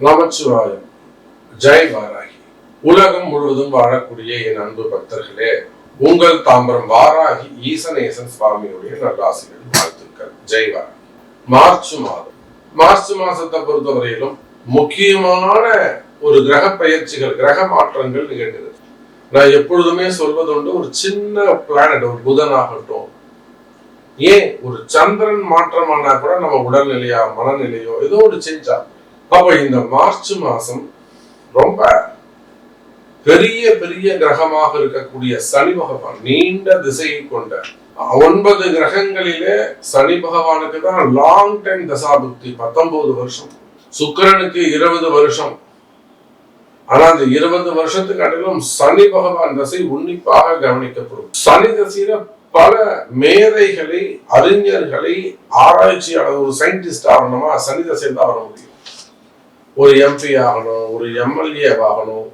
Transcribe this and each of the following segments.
நமச்சிவாயம். ஜெய் வாராகி. உலகம் முழுவதும் வாழக்கூடிய என் அன்பு பக்தர்களே, உங்கள் தாம்பரம் வாராகி ஈசனேசன் சுவாமியுடைய நல்லாசிகள் வாழ்த்துக்கள். ஜெய் வாராகி. மார்ச் மாசத்தை பொறுத்தவரையிலும் முக்கியமான ஒரு கிரக பயிற்சிகள், கிரக மாற்றங்கள் நிகழ்கிறது. நான் எப்பொழுதுமே சொல்வதுண்டு, ஒரு சின்ன பிளானட், ஒரு புதன் ஆகட்டும், ஏன் ஒரு சந்திரன் மாற்றமானா கூட நம்ம உடல்நிலையா மனநிலையோ ஏதோ ஒரு செஞ்சா. அப்ப இந்த மார்ச் மாசம் ரொம்ப பெரிய பெரிய கிரகமாக இருக்கக்கூடிய சனி பகவான், நீண்ட திசையை கொண்ட 9 கிரகங்களிலே சனி பகவானுக்கு தான் லாங் டைம் தசாபுக்தி, 19 வருஷம். சுக்கிரனுக்கு 20 வருஷம். ஆனா அந்த 20 வருஷத்துக்கு அடையிலும் சனி பகவான் தசை உன்னிப்பாக கவனிக்கப்படும். சனி தசையில பல மேதைகளை, அறிஞர்களை, ஆராய்ச்சியாளர், ஒரு சயின்டிஸ்ட் ஆகணுமா சனி தசையில் தான் வர முடியும். ஒரு எம்பி ஆகணும், ஒரு எம்எல்ஏ ஆகணும்,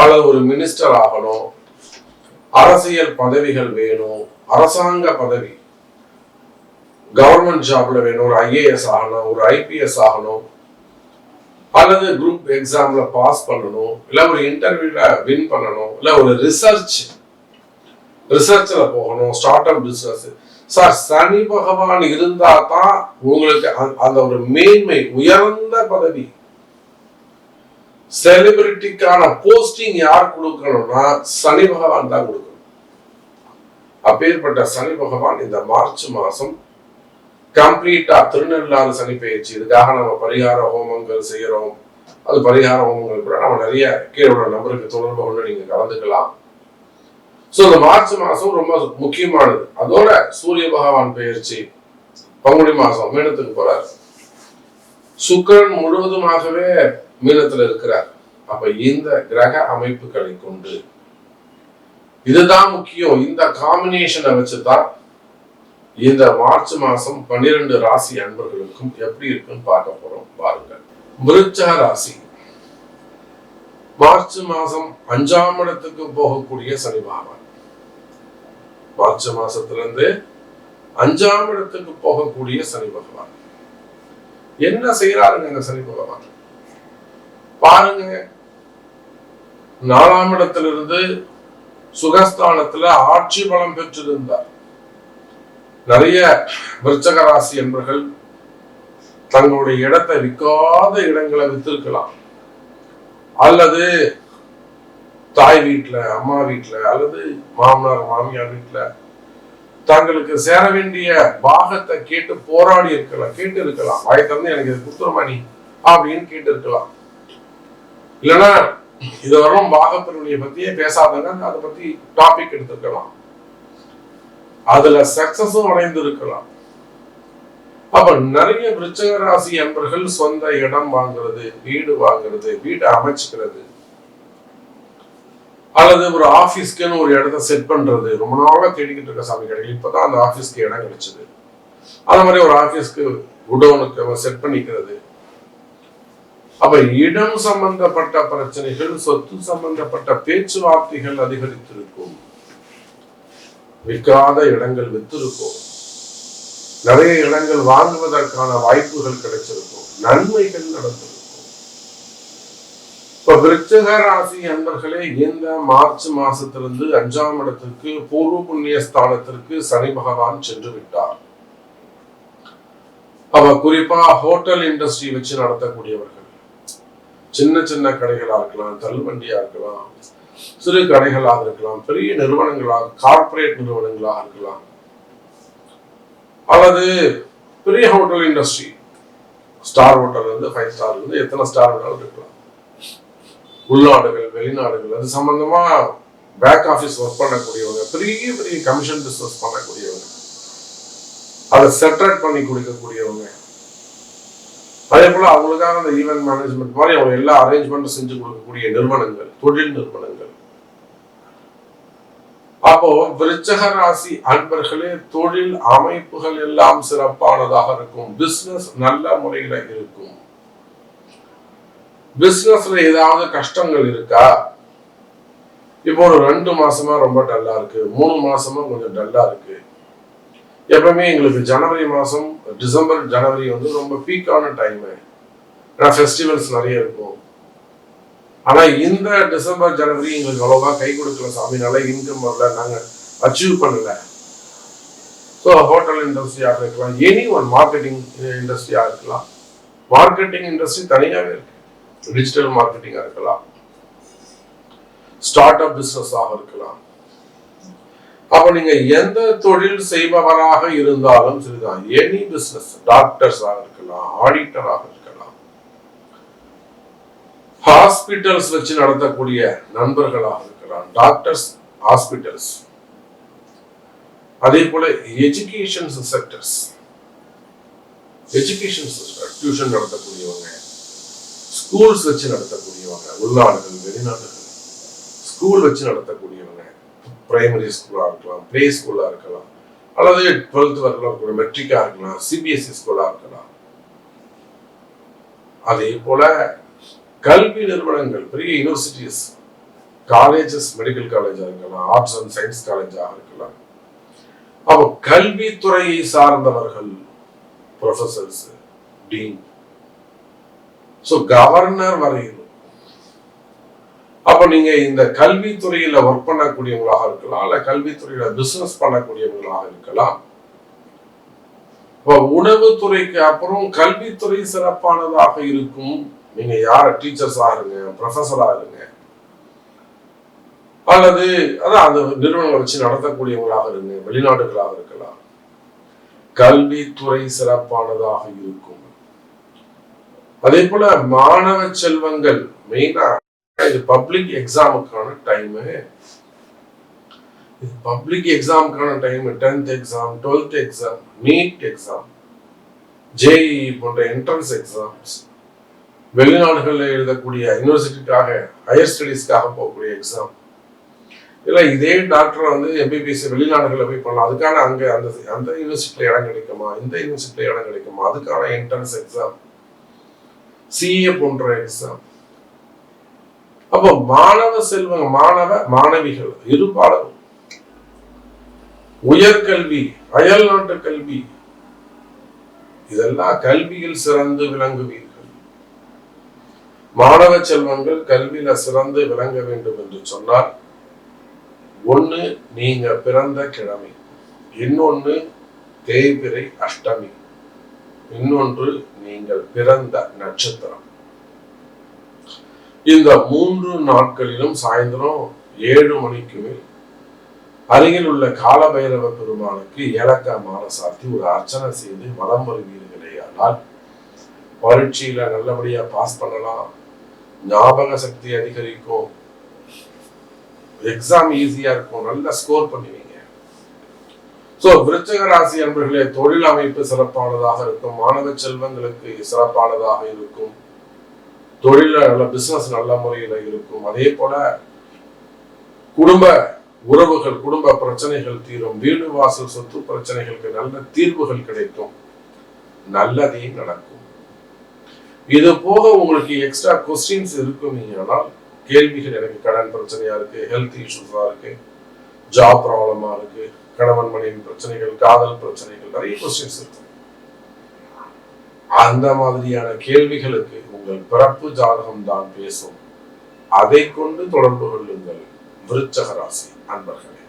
அல்லது ஒரு மினிஸ்டர் ஆகணும், அரசியல் பதவிகள் வேணும், அரசாங்க பதவி, கவர்மெண்ட் ஜாப்ல வேணும், ஒரு ஐஏஎஸ் ஆகணும், ஒரு ஐபிஎஸ் ஆகணும், அல்லது குரூப் எக்ஸாம்ல பாஸ் பண்ணணும், இல்ல ஒரு இன்டர்வியூல வின் பண்ணணும், இல்ல ஒரு ரிசர்ச்ல போகணும், ஸ்டார்ட் அப் பிசினஸ். சார், சனி பகவான் இருந்தா தான் உங்களுக்கு அந்த ஒரு மேன்மை, உயர்ந்த பதவி, செலிபிரிட்டிக்கான போஸ்டிங் யார் கொடுக்கணும்னா சனி பகவான் தான் கொடுக்கணும். அப்பேற்பட்ட சனி பகவான் இந்த மார்ச் மாசம் கம்ப்ளீட்டா திருநள்ளாறு சனி பயிற்சி. இதுக்காக நம்ம பரிகார ஹோமங்கள் செய்யறோம். அது பரிகார ஹோமங்கள் கூட நம்ம நிறைய கீழே நம்பருக்கு தொடர்பு கொண்டு நீங்க கலந்துக்கலாம். சோ இந்த மார்ச் மாசம் ரொம்ப முக்கியமானது. அதோட சூரிய பகவான் பயிற்சி பங்குனி மாசம் மீனத்துக்கு போறாரு. சுக்கிரன் முழுவதுமாகவே மீனத்துல இருக்கிறார். அப்ப இந்த கிரக அமைப்புகளை கொண்டு, இதுதான் முக்கியம், இந்த காம்பினேஷனை வச்சுதான் இந்த மார்ச் மாசம் 12 ராசி அன்பர்களுக்கும் எப்படி இருக்குன்னு பார்க்க போறோம். பாருங்கள். விருச்சிக ராசி, மார்ச் மாசம் 5ஆம் இடத்துக்கு போகக்கூடிய சனி பகவான். மார்ச் மாசத்துல இருந்து 5ஆம் இடத்துக்கு போகக்கூடிய சனி பகவான் என்ன செய்யறாருங்க சனி பகவான்? பாருங்க, 4ஆம் இடத்திலிருந்து சுகஸ்தானத்துல ஆட்சி பலம் பெற்றிருந்தார். நிறைய விருச்சிக ராசி என்பர்கள் தங்களுடைய இடத்தை விற்காத இடங்களை வித்திருக்கலாம், அல்லது தாய் வீட்டுல, அம்மா வீட்டுல, அல்லது மாமனார் மாமியார் வீட்டுல தங்களுக்கு சேர வேண்டிய பாகத்தை கேட்டு போராடி இருக்கலாம், கேட்டு இருக்கலாம். வாய் தந்து எனக்கு இது குத்துறமா நீ அப்படின்னு கேட்டு இருக்கலாம். இல்லைன்னா இது வரும் பாகப்பிரிவினையை பத்தியே பேசாதங்க, அதை பத்தி டாபிக் எடுத்திருக்கலாம், அதுல சக்சஸும் அடைந்து இருக்கலாம். அப்ப நிறைய விருச்சிக ராசி அன்பர்கள் சொந்த இடம் வாங்குறது, வீடு வாங்குறது, வீட்டை அமைச்சுக்கிறது, அல்லது ஒரு ஆபீஸ்க்குன்னு ஒரு இடத்த செட் பண்றது, ரொம்ப நாளா தேடிக்கிட்டு இருக்க சாமி கிடைக்கல, இப்பதான் அந்த ஆபீஸ்க்கு இடம் கிடைச்சது. அது மாதிரி ஒரு ஆபீஸ்க்கு குடோனுக்கு செட் பண்ணிக்கிறது. அப்ப இடம் சம்பந்தப்பட்ட பிரச்சனைகள், சொத்து சம்பந்தப்பட்ட பேச்சுவார்த்தைகள் அதிகரித்திருக்கும். விற்காத இடங்கள் வித்திருக்கும். நிறைய இடங்கள் வாங்குவதற்கான வாய்ப்புகள் கிடைச்சிருக்கும். நன்மைகள் நடந்திருக்கும். இப்ப விருச்சிக ராசி அன்பர்களே, இந்த மார்ச் மாசத்திலிருந்து 5ஆம் இடத்திற்கு, பூர்வ புண்ணிய ஸ்தானத்திற்கு சனி பகவான் சென்று விட்டார். அவ குறிப்பா ஹோட்டல் இண்டஸ்ட்ரி வச்சு நடத்தக்கூடியவர்கள், சின்ன சின்ன கடைகளா இருக்கலாம், தள்ளுவண்டியா இருக்கலாம், சிறு கடைகளாக இருக்கலாம், பெரிய நிறுவனங்களாக, கார்பரேட் நிறுவனங்களாக இருக்கலாம், அல்லது பெரிய ஹோட்டல் இண்டஸ்ட்ரி, ஸ்டார் ஹோட்டல் இருந்து 5 ஸ்டார் இருந்து எத்தனை ஸ்டார் வேணாலும் இருக்கலாம். உள்நாடுகள், வெளிநாடுகள், அது சம்பந்தமா பேக் ஆபீஸ் ஒர்க் பண்ணக்கூடியவங்க, பெரிய பெரிய கமிஷன் பிசினஸ் பண்ணக்கூடியவங்க, அதை செட்டரேட் பண்ணி கொடுக்கக்கூடியவங்க, அதே போல அவங்களுக்காக அந்த ஈவென்ட் மேனேஜ்மெண்ட் மாதிரி அவங்க எல்லா அரேஞ்ச்மெண்ட் செஞ்சு கொடுக்கக்கூடிய நிறுவனங்கள், தொழில் நிறுவனங்கள். அப்போ விருச்சிக ராசி அன்பர்களே, தொழில் அமைப்புகள் எல்லாம் சிறப்பானதாக இருக்கும். பிசினஸ் நல்ல முறையில இருக்கும். பிசினஸ்ல ஏதாவது கஷ்டங்கள் இருக்கா? இப்போ ஒரு 2 மாசமா ரொம்ப டல்லா இருக்கு, 3 மாசமா கொஞ்சம் டல்லா இருக்கு. எப்பவுமே எங்களுக்கு ஜனவரி மாசம், டிசம்பர், ஜனவரி வந்து ரொம்ப பீக்கான டைம். ஃபெஸ்டிவல்ஸ் நிறைய இருக்கும். ஆனா இந்த டிசம்பர் ஜனவரி எங்களுக்கு அவ்வளவா கை கொடுக்கல சாமி, நல்ல இன்கம் வரல, நாங்க அச்சீவ் பண்ணல. ஸோ ஹோட்டல் இண்டஸ்ட்ரியாக இருக்கலாம், எனி ஒன் மார்க்கெட்டிங் இண்டஸ்ட்ரியாக இருக்கலாம். மார்க்கெட்டிங் இண்டஸ்ட்ரி தனியாகவே இருக்கு. டிஜிட்டல் மார்க்கெட்டிங்காக இருக்கலாம், ஸ்டார்ட் அப் பிசினஸாக இருக்கலாம். அப்ப நீங்க எந்த தொழில் செய்பவராக இருந்தாலும் சரிதான், எனி பிசினஸ், டாக்டர்ஸாக இருக்கலாம், ஆடிட்டராக இருக்கலாம், ஹாஸ்பிட்டல்ஸ் வச்சு நடத்தக்கூடிய நண்பர்களாக இருக்கலாம், டாக்டர்ஸ் ஹாஸ்பிட்டல்ஸ், அதே போல எஜுகேஷன் செக்டர்ஸ், எஜுகேஷன் டியூஷன் நடத்தக்கூடியவங்க, ஸ்கூல்ஸ் வச்சு நடத்தக்கூடியவங்க, உள்நாடுகள் வெளிநாடுகள் ஸ்கூல் வச்சு நடத்தக்கூடியவங்க, பிரைமரி ஸ்கூலா இருக்கலாம், பிளே ஸ்கூலா இருக்கலாம், அல்லது 12th வரலாம் மெட்ரிக்கா இருக்கலாம், சிபிஎஸ்இ ஸ்கூலா இருக்கலாம். அதே போல கல்வி நிறுவனங்கள், பெரிய யூனிவர்சிட்டிஸ், காலேஜஸ், மெடிக்கல் காலேஜா இருக்கலாம், ஆர்ட்ஸ் அண்ட் சயின்ஸ் காலேஜா இருக்கலாம். அப்போ கல்வித்துறையை சார்ந்தவர்கள், ப்ரொஃபசர்ஸ், டீன், ஸோ கவர்னர் வரையிலும். அப்ப நீங்க இந்த கல்வித்துறையில ஒர்க் பண்ணக்கூடியவங்களாக இருக்கலாம், அல்ல கல்வித்துறையில பிசினஸ் பண்ணக்கூடியவங்களாக இருக்கலாம். உணவுத்துறைக்கு அப்புறம் கல்வித்துறை சிறப்பானதாக இருக்கும். நீங்க யார டீச்சர்ஸா இருங்க, ப்ரொஃபஸரா இருங்க, அல்லது அதான் அந்த நிறுவனங்களை வச்சு நடத்தக்கூடியவங்களாக இருங்க, வெளிநாடுகளாக இருக்கலாம். கல்வித்துறை சிறப்பானதாக இருக்கும். அதே போல மாணவ செல்வங்கள், மெயினா இது பப்ளிக் எக்ஸாமுக்கான டைம். பப்ளிக் எக்ஸாமுக்கான time, 10th exam, 12th exam, NEET exam, JEE போன்ற என்ட்ரன்ஸ் எக்ஸாம்ஸ், வெளிநாடுகளில் எழுதக்கூடிய யூனிவர்சிட்டிக்காக ஹையர் ஸ்டடீஸ்க்காக போகக்கூடிய எக்ஸாம். இல்லை இதே டாக்டர் வந்து எம்பிபிஎஸ் வெளிநாடுகளில் போய் பண்ணலாம், அதுக்கான அங்கே அந்த யூனிவர்சிட்டியில் இடம் கிடைக்குமா, இந்த யூனிவர்சிட்டியில் இடம் கிடைக்குமா, அதுக்கான என்ட்ரன்ஸ் எக்ஸாம், சிஏ போன்ற எக்ஸாம். அப்போ மாணவ செல்வங்க, மாணவிகள் இருபாலரும் உயர்கல்வி, அயல் நாட்டு கல்வி, இதெல்லாம் கல்வியில் சிறந்து விளங்குவீர்கள். மாணவ செல்வங்கள் கல்வியில சிறந்து விளங்க வேண்டும் என்று சொன்னால், ஒண்ணு நீங்க பிறந்த கிழமை, இன்னொன்னு தேய்பிறை அஷ்டமி, இன்னொன்று நீங்கள் பிறந்த நட்சத்திரம். இந்த 3 நாட்களிலும் சாயந்தரம் 7 மணிக்கு மேல் அருகில் உள்ள காலபைரவ பெருமானுக்கு ஏலக்காய் மாலை சாத்தி ஒரு அர்ச்சனை செய்து வலம் வருவீர்களே, ஆனால் பரீட்சையில நல்லபடியா பாஸ் பண்ணலாம், ஞாபக சக்தி அதிகரிக்கும், எக்ஸாம் ஈஸியா இருக்கும், நல்ல ஸ்கோர் பண்ணுவீங்க. சோ விருச்சிக ராசி அன்பர்களே, தொழில் அமைப்பு சிறப்பானதாக இருக்கும், மாணவ செல்வங்களுக்கு சிறப்பானதாக இருக்கும், தொழில நல்ல பிசினஸ் நல்ல முறையில இருக்கும். அதே போல குடும்ப உறவுகள், குடும்ப பிரச்சனைகள் தீரும், வீடு வாசல் சொத்து பிரச்சனைகளுக்கு நல்ல தீர்வுகள் கிடைக்கும், நல்லதே நடக்கும். இது போக உங்களுக்கு எக்ஸ்ட்ரா கொஸ்டின்ஸ் இருக்கும். ஆனால் கேள்விகள், எனக்கு கடன் பிரச்சனையா இருக்கு, ஹெல்த் இஷ்யூஸா இருக்கு, ஜாப் ப்ராப்ளமா இருக்கு, கணவன் மனைவி பிரச்சனைகள், காதல் பிரச்சனைகள், நிறைய கொஸ்டின்ஸ் இருக்கு. அந்த மாதிரியான கேள்விகளுக்கு உங்கள் பிறப்பு ஜாதகம் தான் பேசும். அதை கொண்டு தொடர்பு கொள்ளுங்கள் விருச்சிக ராசி அன்பர்களே.